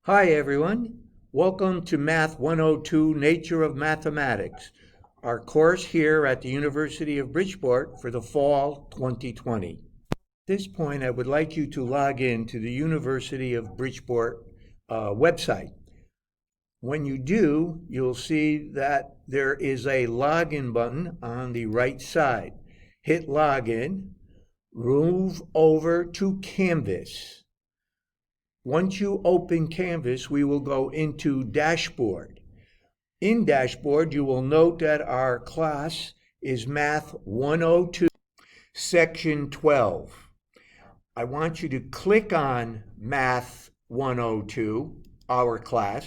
Hi everyone. Welcome to Math 102 Nature of Mathematics, our course here at the University of Bridgeport for the fall 2020. At this point, I would like you to log in to the University of Bridgeport website. When you do, you'll see that there is a login button on the right side. Hit login, move over to Canvas. Once you open Canvas, we will go into Dashboard. In Dashboard, you will note that our class is Math 102, Section 12. I want you to click on Math 102, our class.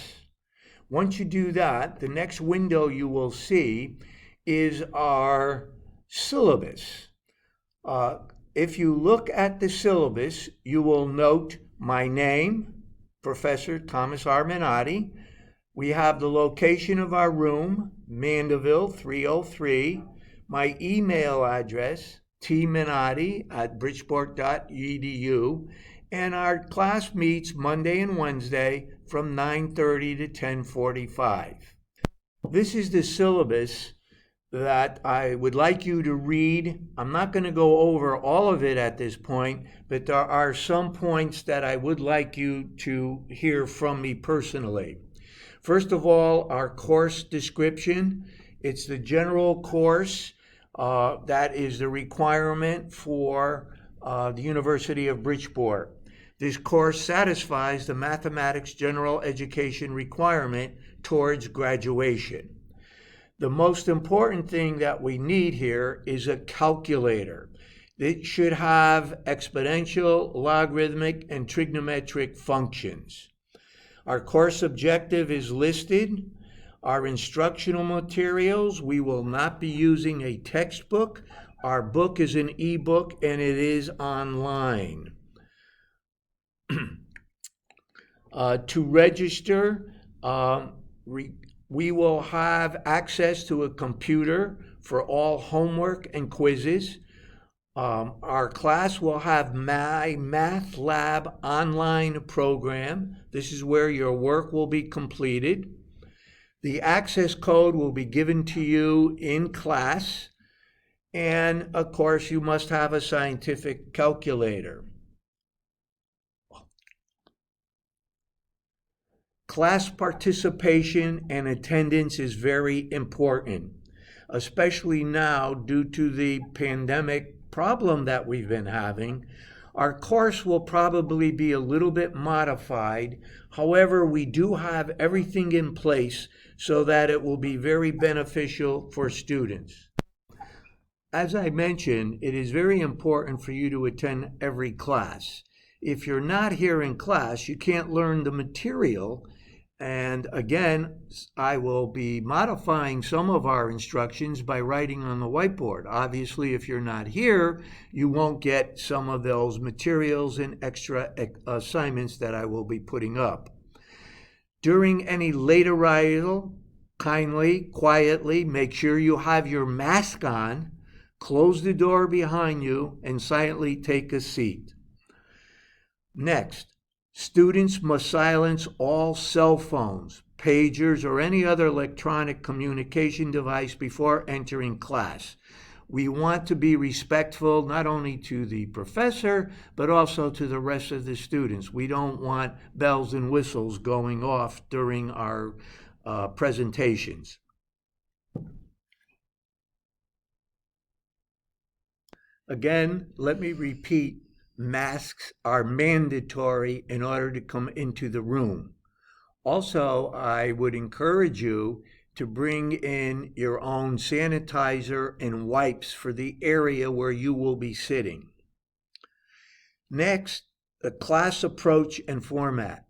Once you do that, the next window you will see is our syllabus. If you look at the syllabus, you will note my name, Professor Thomas R. Minotti. We have the location of our room, Mandeville 303. My email address, tminotti@bridgeport.edu. And our class meets Monday and Wednesday from 9:30 to 10:45. This is the syllabus that I would like you to read. I'm not going to go over all of it at this point, but there are some points that I would like you to hear from me personally. First of all, our course description. It's the general course that is the requirement for the University of Bridgeport. This course satisfies the mathematics general education requirement towards graduation. The most important thing that we need here is a calculator. It should have exponential, logarithmic, and trigonometric functions. Our course objective is listed. Our instructional materials, we will not be using a textbook. Our book is an ebook and it is online. To register, we will have access to a computer for all homework and quizzes. Our class will have my Math Lab online program. This is where your work will be completed. The access code will be given to you in class. And of course, you must have a scientific calculator. Class participation and attendance is very important, especially now due to the pandemic problem that we've been having. Our course will probably be a little bit modified. However, we do have everything in place so that it will be very beneficial for students. As I mentioned, it is very important for you to attend every class. If you're not here in class, you can't learn the material. And again, I will be modifying some of our instructions by writing on the whiteboard. Obviously, if you're not here, you won't get some of those materials and extra assignments that I will be putting up. During any late arrival, kindly, quietly, make sure you have your mask on, close the door behind you, and silently take a seat. Next, students must silence all cell phones, pagers, or any other electronic communication device before entering class. We want to be respectful not only to the professor, but also to the rest of the students. We don't want bells and whistles going off during our presentations. Again, let me repeat. Masks are mandatory in order to come into the room. Also, I would encourage you to bring in your own sanitizer and wipes for the area where you will be sitting. Next, the class approach and format.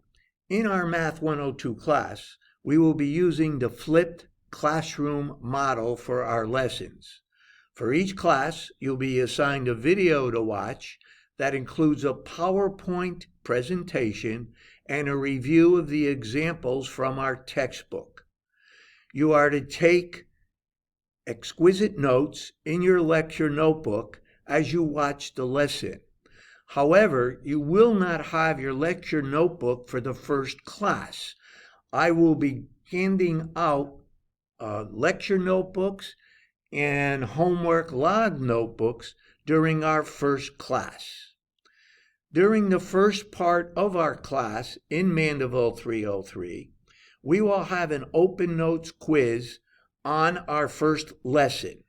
In our Math 102 class, we will be using the flipped classroom model for our lessons. For each class, you'll be assigned a video to watch that includes a PowerPoint presentation and a review of the examples from our textbook. You are to take exquisite notes in your lecture notebook as you watch the lesson. However, you will not have your lecture notebook for the first class. I will be handing out lecture notebooks and homework log notebooks during our first class. During the first part of our class in Mandeville 303, we will have an open notes quiz on our first lesson.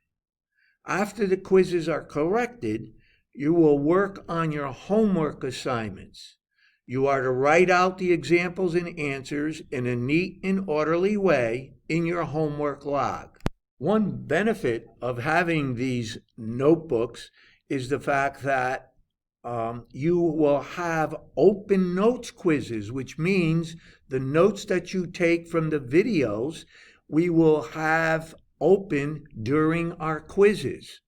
After the quizzes are corrected, you will work on your homework assignments. You are to write out the examples and answers in a neat and orderly way in your homework log. One benefit of having these notebooks is the fact that you will have open notes quizzes, which means the notes that you take from the videos, we will have open during our quizzes.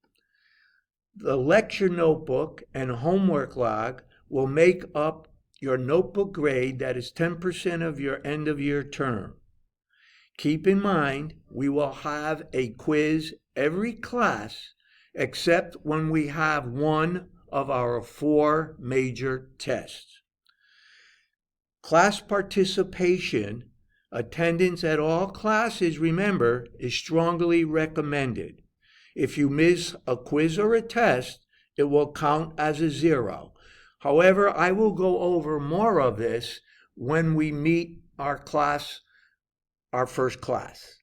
The lecture notebook and homework log will make up your notebook grade that is 10% of your end of year term. Keep in mind, we will have a quiz every class except when we have one of our 4 major tests. Class participation, attendance at all classes, remember, is strongly recommended. If you miss a quiz or a test, it will count as a 0. However, I will go over more of this when we meet our first class.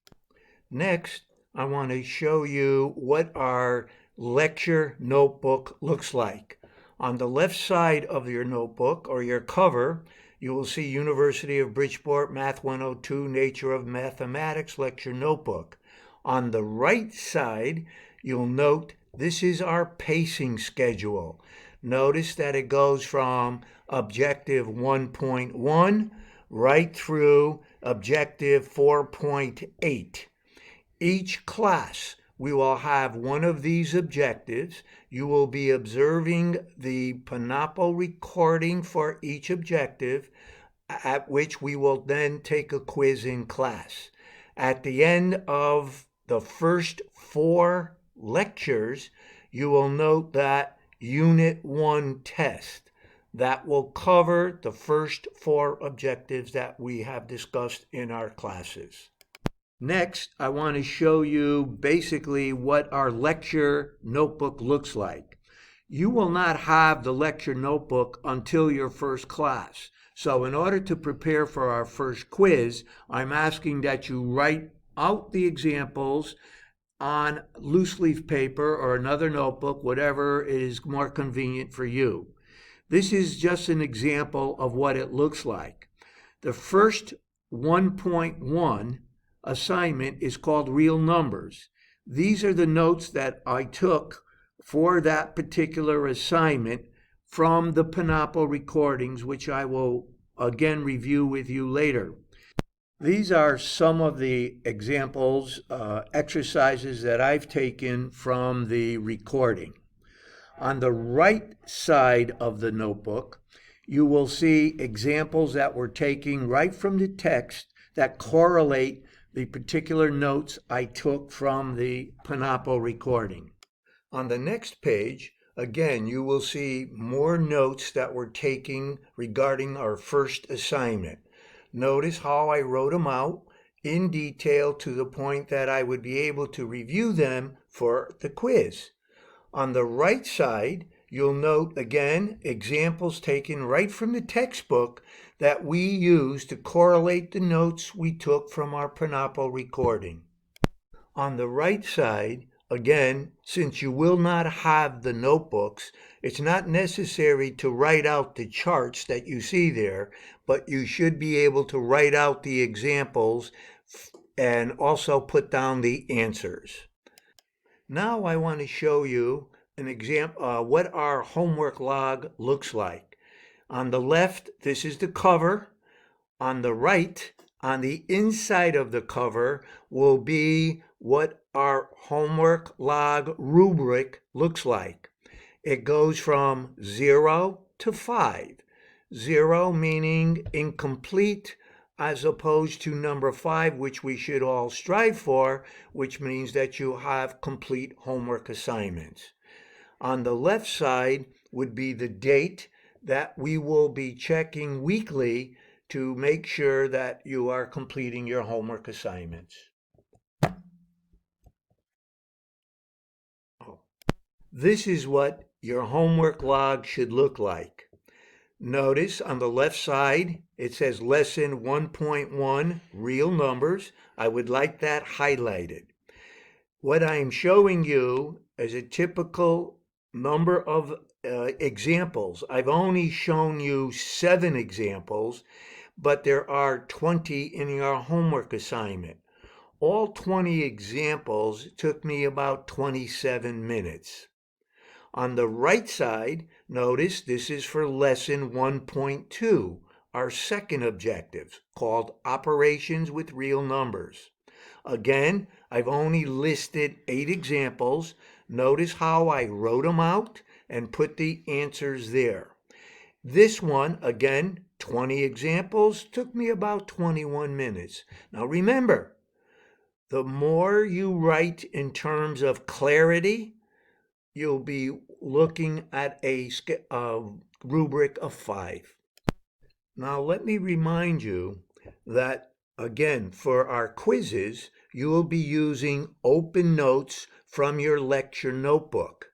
Next, I want to show you what our lecture notebook looks like. On the left side of your notebook or your cover, you will see University of Bridgeport Math 102 Nature of Mathematics lecture notebook. On the right side, you'll note this is our pacing schedule. Notice that it goes from objective 1.1 right through objective 4.8. Each class, we will have one of these objectives. You will be observing the Panopo recording for each objective, at which we will then take a quiz in class. At the end of the first 4 lectures, you will note that Unit 1 test that will cover the first 4 objectives that we have discussed in our classes. Next, I want to show you basically what our lecture notebook looks like. You will not have the lecture notebook until your first class. So in order to prepare for our first quiz, I'm asking that you write out the examples on loose leaf paper or another notebook, whatever is more convenient for you. This is just an example of what it looks like. The first 1.1 assignment is called Real Numbers. These are the notes that I took for that particular assignment from the Panopo recordings, which I will again review with you later. These are some of the examples, exercises that I've taken from the recording. On the right side of the notebook, you will see examples that we're taking right from the text that correlate the particular notes I took from the Panopo recording. On the next page, again, you will see more notes that we're taking regarding our first assignment. Notice how I wrote them out in detail to the point that I would be able to review them for the quiz. On the right side, you'll note again examples taken right from the textbook that we use to correlate the notes we took from our Panopo recording. On the right side, again, since you will not have the notebooks, it's not necessary to write out the charts that you see there, but you should be able to write out the examples and also put down the answers. Now I want to show you an example, what our homework log looks like. On the left, this is the cover. On the right, on the inside of the cover, will be what our homework log rubric looks like. It goes from 0 to 5. 0 meaning incomplete, as opposed to number 5, which we should all strive for, which means that you have complete homework assignments. On the left side, would be the date that we will be checking weekly to make sure that you are completing your homework assignments. This is what your homework log should look like. Notice on the left side, it says lesson 1.1, real numbers. I would like that highlighted. What I am showing you is a typical number of examples. I've only shown you 7 examples, but there are 20 in your homework assignment. All 20 examples took me about 27 minutes. On the right side, notice this is for lesson 1.2, our second objective, called Operations with Real Numbers. Again, I've only listed 8 examples. Notice how I wrote them out and put the answers there. This one, again, 20 examples, took me about 21 minutes. Now remember, the more you write in terms of clarity, you'll be looking at a rubric of 5. Now let me remind you that, again, for our quizzes, you will be using open notes from your lecture notebook.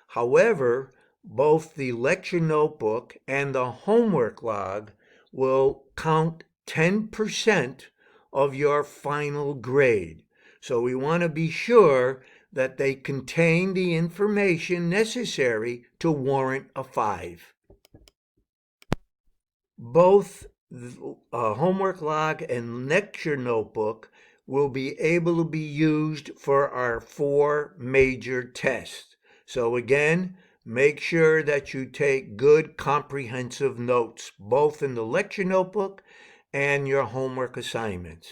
However, both the lecture notebook and the homework log will count 10% of your final grade. So we want to be sure that they contain the information necessary to warrant a 5. Both homework log and lecture notebook will be able to be used for our 4 major tests. So again, make sure that you take good comprehensive notes, both in the lecture notebook and your homework assignments.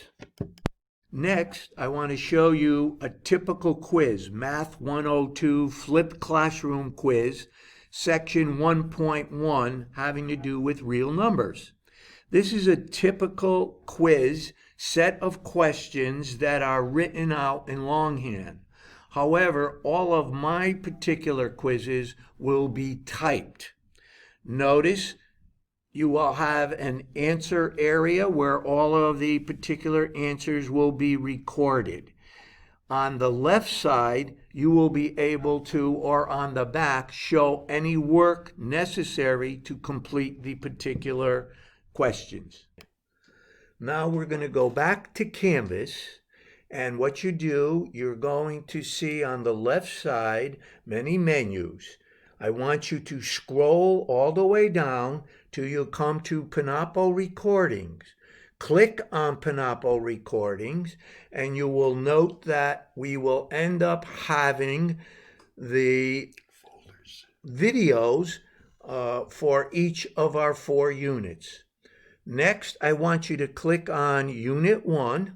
Next, I want to show you a typical quiz, Math 102 Flipped Classroom Quiz, Section 1.1, having to do with real numbers. This is a typical quiz set of questions that are written out in longhand. However, all of my particular quizzes will be typed. Notice you will have an answer area where all of the particular answers will be recorded. On the left side, you will be able to, or on the back, show any work necessary to complete the particular questions. Now we're going to go back to Canvas, and what you do, you're going to see on the left side many menus. I want you to scroll all the way down till you come to Panopo Recordings. Click on Panopo Recordings, and you will note that we will end up having the videos for each of our 4 units. Next, I want you to click on Unit 1,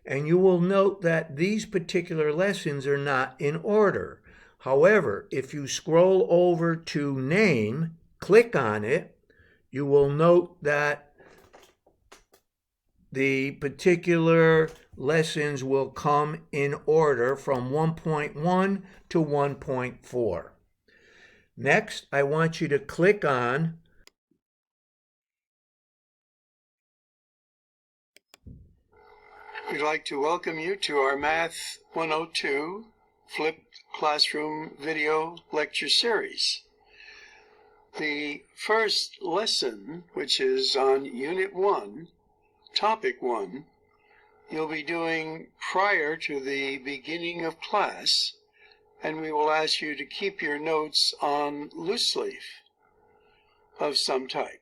and you will note that these particular lessons are not in order. However, if you scroll over to Name, click on it, you will note that the particular lessons will come in order from 1.1 to 1.4. Next, I want you to click on We'd like to welcome you to our Math 102 Flipped Classroom Video Lecture Series. The first lesson, which is on Unit 1, Topic 1, you'll be doing prior to the beginning of class, and we will ask you to keep your notes on loose leaf of some type.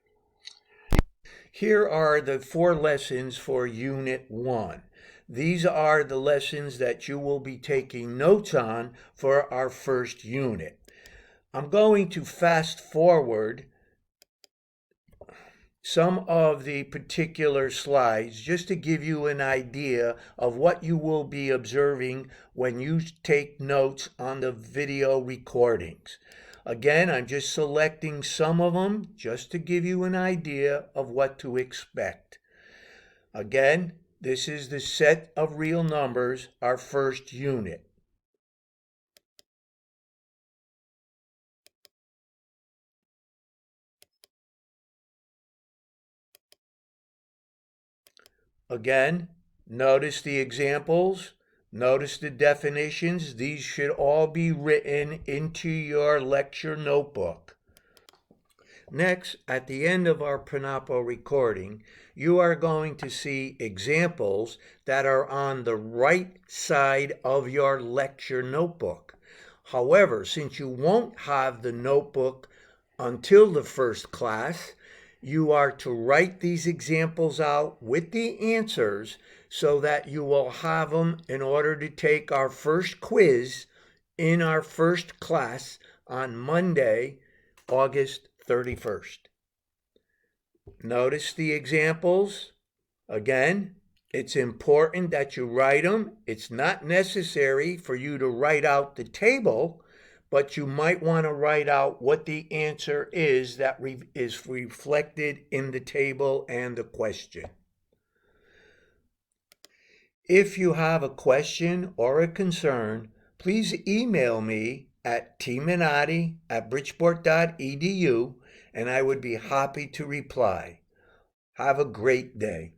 Here are the 4 lessons for Unit 1. These are the lessons that you will be taking notes on for our first unit. I'm going to fast forward some of the particular slides just to give you an idea of what you will be observing when you take notes on the video recordings. Again, I'm just selecting some of them just to give you an idea of what to expect. Again, this is the set of real numbers, our first unit. Again, notice the examples, notice the definitions. These should all be written into your lecture notebook. Next, at the end of our Panapo recording, you are going to see examples that are on the right side of your lecture notebook. However, since you won't have the notebook until the first class, you are to write these examples out with the answers so that you will have them in order to take our first quiz in our first class on Monday, August 31st. Notice the examples. Again, it's important that you write them. It's not necessary for you to write out the table, but you might want to write out what the answer is that is reflected in the table and the question. If you have a question or a concern, please email me at tminotti@bridgeport.edu, and I would be happy to reply. Have a great day.